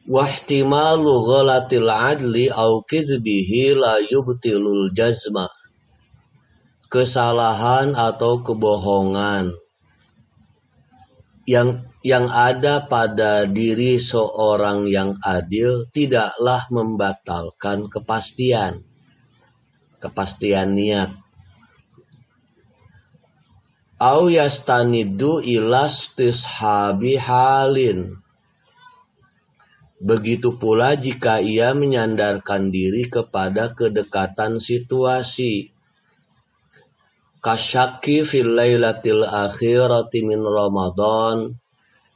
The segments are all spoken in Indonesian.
Wahtimalu ghalatil adli au kizbihi la yubtilul jazma. Kesalahan atau kebohongan yang ada pada diri seorang yang adil tidaklah membatalkan kepastian niat. Au yastanidu ilas tishabi halin. Begitu pula jika ia menyandarkan diri kepada kedekatan situasi. Kasyaki fil lailatil akhirati min Ramadan,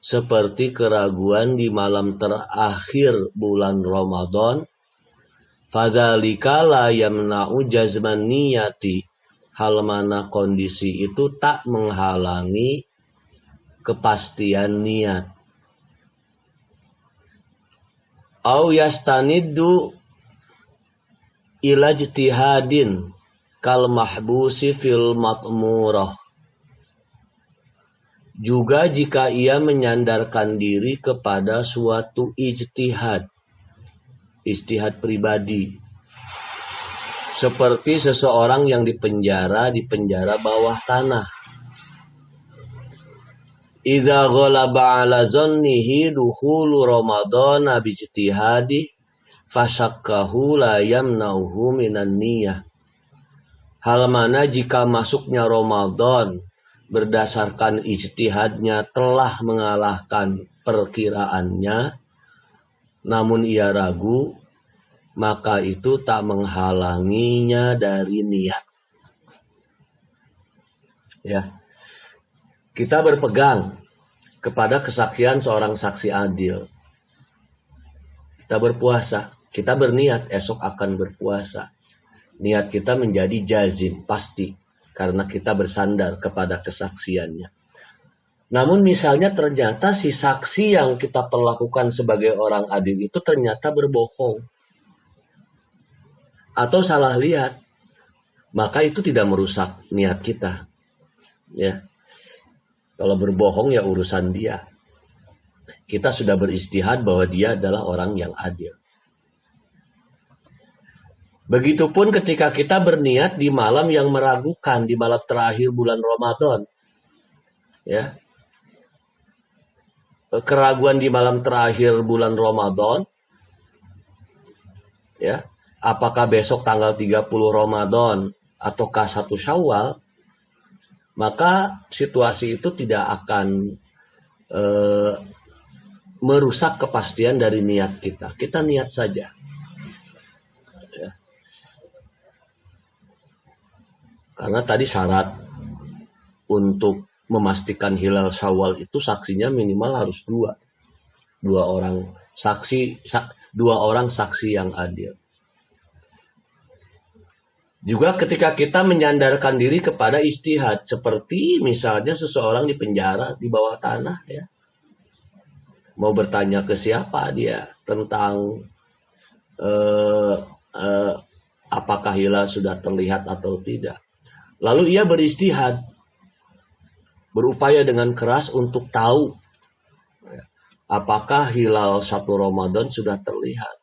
seperti keraguan di malam terakhir bulan Ramadan. Fadzalika la yamna'u jazman niyati, hal mana kondisi itu tak menghalangi kepastian niat. Au yastanidu ila ijtihadin kal mahbusi fil matmurah. Juga jika ia menyandarkan diri kepada suatu ijtihad pribadi, seperti seseorang yang dipenjara bawah tanah. Idza ghalaba ala zannihi dukhulu ramadhana bi ijtihadi fasyakkahu la yamna'uhu minan niyyah. Hal mana jika masuknya Ramadan berdasarkan ijtihadnya telah mengalahkan perkiraannya, namun ia ragu, maka itu tak menghalanginya dari niat. Ya. Kita berpegang kepada kesaksian seorang saksi adil. Kita berpuasa, kita berniat esok akan berpuasa. Niat kita menjadi jazim, pasti, karena kita bersandar kepada kesaksiannya. Namun misalnya ternyata si saksi yang kita perlakukan sebagai orang adil itu ternyata berbohong atau salah lihat, maka itu tidak merusak niat kita. Ya. Kalau berbohong ya urusan dia. Kita sudah beristihad bahwa dia adalah orang yang adil. Begitupun ketika kita berniat di malam yang meragukan, di malam terakhir bulan Ramadan. Ya. Keraguan di malam terakhir bulan Ramadan. Ya. Apakah besok tanggal 30 Ramadan ataukah 1 Syawal? Maka situasi itu tidak akan merusak kepastian dari niat kita. Kita niat saja. Ya. Karena tadi syarat untuk memastikan hilal Syawal itu saksinya minimal harus dua orang saksi yang adil. Juga ketika kita menyandarkan diri kepada ijtihad, seperti misalnya seseorang di penjara di bawah tanah, ya, mau bertanya ke siapa dia tentang apakah hilal sudah terlihat atau tidak. Lalu ia berijtihad, berupaya dengan keras untuk tahu apakah hilal 1 Ramadan sudah terlihat.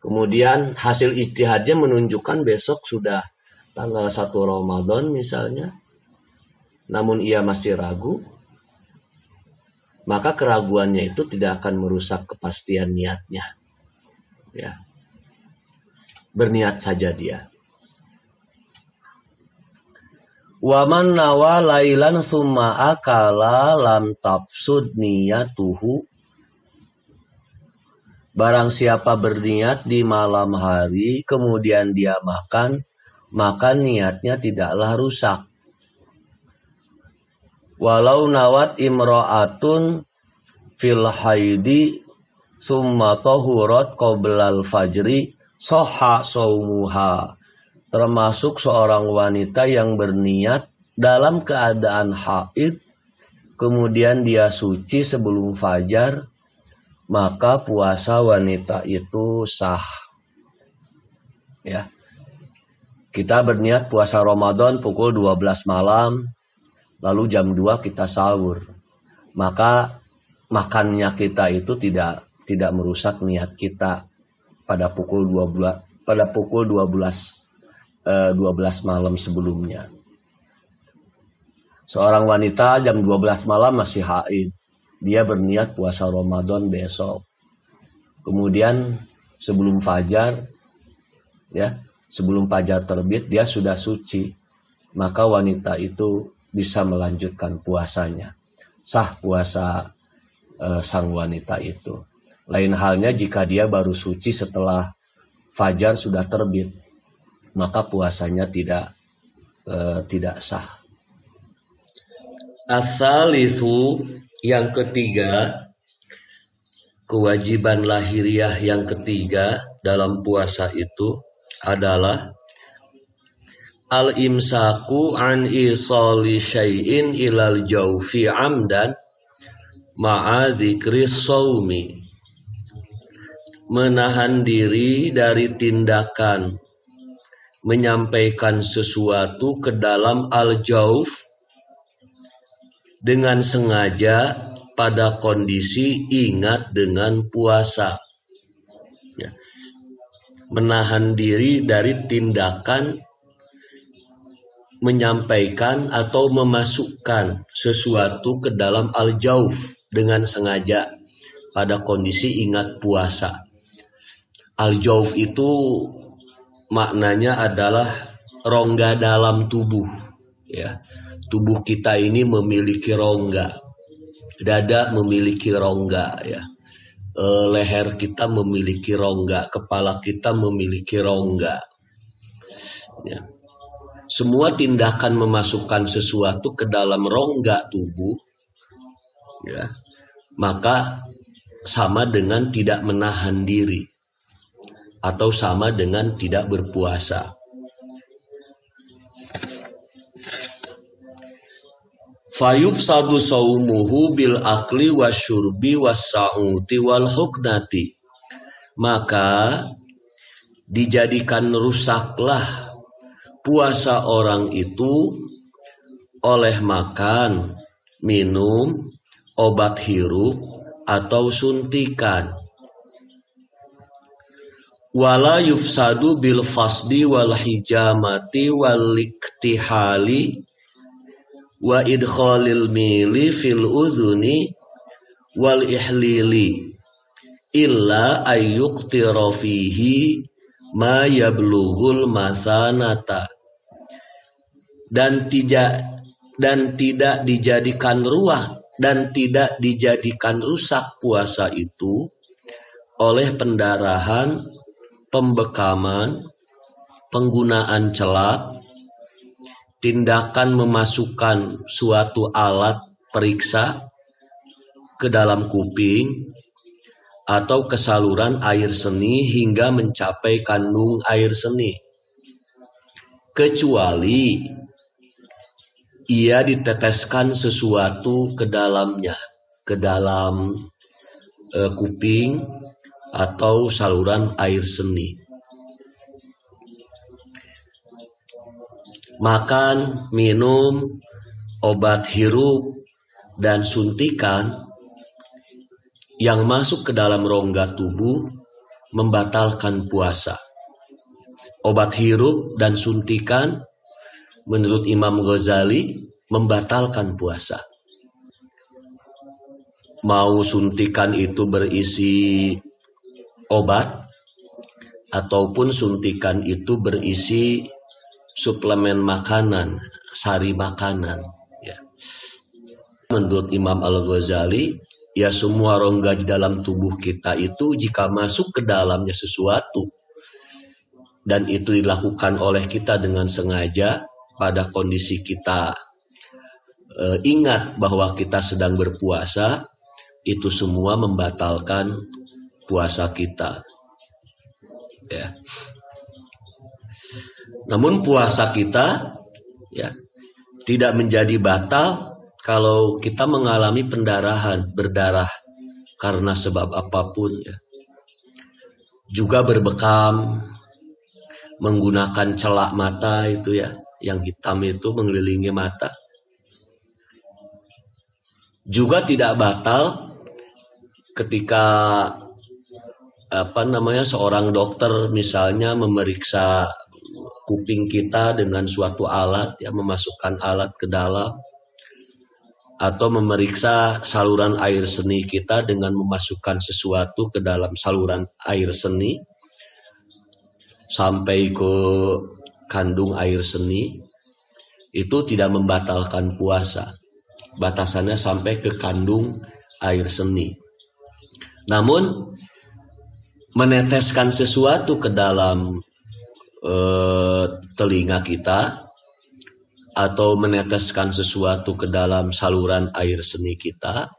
Kemudian hasil ijtihadnya menunjukkan besok sudah tanggal 1 Ramadan misalnya. Namun ia masih ragu. Maka keraguannya itu tidak akan merusak kepastian niatnya. Ya. Berniat saja dia. Wa man nawa lailan summa akala lam tafsud niyatuhu. Barang siapa berniat di malam hari, kemudian dia makan, maka niatnya tidaklah rusak. Walau nawat imra'atun fil haidi summa tahurat qoblal fajri soha saumuha. Termasuk seorang wanita yang berniat dalam keadaan haid, kemudian dia suci sebelum fajar, maka puasa wanita itu sah. Ya. Kita berniat puasa Ramadan pukul 12 malam, lalu jam 2 kita sahur. Maka makannya kita itu tidak tidak merusak niat kita pada pukul 12 malam sebelumnya. Seorang wanita jam 12 malam masih haid. Dia berniat puasa Ramadan besok. Kemudian sebelum fajar terbit dia sudah suci. Maka wanita itu bisa melanjutkan puasanya. Sah puasa sang wanita itu. Lain halnya jika dia baru suci setelah fajar sudah terbit, maka puasanya tidak sah. As-salisu, yang ketiga, kewajiban lahiriah yang ketiga dalam puasa itu adalah al-imsaku an isali syai'in ilal jaufi amdan ma'a dzikris shaumi. Menahan diri dari tindakan menyampaikan sesuatu ke dalam al-jauf dengan sengaja pada kondisi ingat dengan puasa. Ya. Menahan diri dari tindakan menyampaikan atau memasukkan sesuatu ke dalam al-jauf dengan sengaja pada kondisi ingat puasa. Al-jauf itu maknanya adalah rongga dalam tubuh, ya. Tubuh kita ini memiliki rongga, dada memiliki rongga, ya. Leher kita memiliki rongga, kepala kita memiliki rongga. Ya. Semua tindakan memasukkan sesuatu ke dalam rongga tubuh, ya, maka sama dengan tidak menahan diri atau sama dengan tidak berpuasa. Fayufsadu saumuhu bil akli wasyurbi wassa'uti wal huknati. Maka dijadikan rusaklah puasa orang itu oleh makan, minum, obat hirup atau suntikan. Wala yufsadu bil fasdi wal hijamati wal iktihali wa idkhalil mili fil udhuni wal ihlili illa ayyuqtira fihi ma yablughul masanata. Dan tidak dijadikan tidak dijadikan rusak puasa itu oleh pendarahan, pembekaman, penggunaan celak, tindakan memasukkan suatu alat periksa ke dalam kuping, atau ke saluran air seni hingga mencapai kandung air seni, kecuali ia diteteskan sesuatu ke dalamnya, ke dalam kuping atau saluran air seni. Makan, minum, obat hirup, dan suntikan yang masuk ke dalam rongga tubuh membatalkan puasa. Obat hirup dan suntikan menurut Imam Ghazali membatalkan puasa. Mau suntikan itu berisi obat ataupun suntikan itu berisi suplemen makanan, sari makanan, ya. Menurut Imam Al-Ghazali, ya semua rongga di dalam tubuh kita itu jika masuk ke dalamnya sesuatu dan itu dilakukan oleh kita dengan sengaja pada kondisi kita ingat bahwa kita sedang berpuasa, itu semua membatalkan puasa kita, ya. Namun puasa kita, ya, tidak menjadi batal kalau kita mengalami pendarahan, berdarah karena sebab apapun, ya. Juga berbekam, menggunakan celak mata itu, ya, yang hitam itu mengelilingi mata. Juga tidak batal ketika seorang dokter misalnya memeriksa kuping kita dengan suatu alat, ya, memasukkan alat ke dalam, atau memeriksa saluran air seni kita dengan memasukkan sesuatu ke dalam saluran air seni sampai ke kandung air seni, itu tidak membatalkan puasa. Batasannya sampai ke kandung air seni. Namun meneteskan sesuatu ke dalam telinga kita atau meneteskan sesuatu ke dalam saluran air seni kita,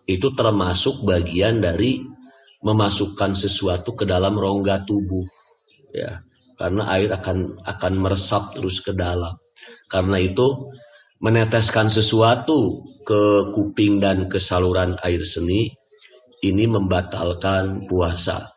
itu termasuk bagian dari memasukkan sesuatu ke dalam rongga tubuh, ya, karena air akan meresap terus ke dalam. Karena itu meneteskan sesuatu ke kuping dan ke saluran air seni ini membatalkan puasa.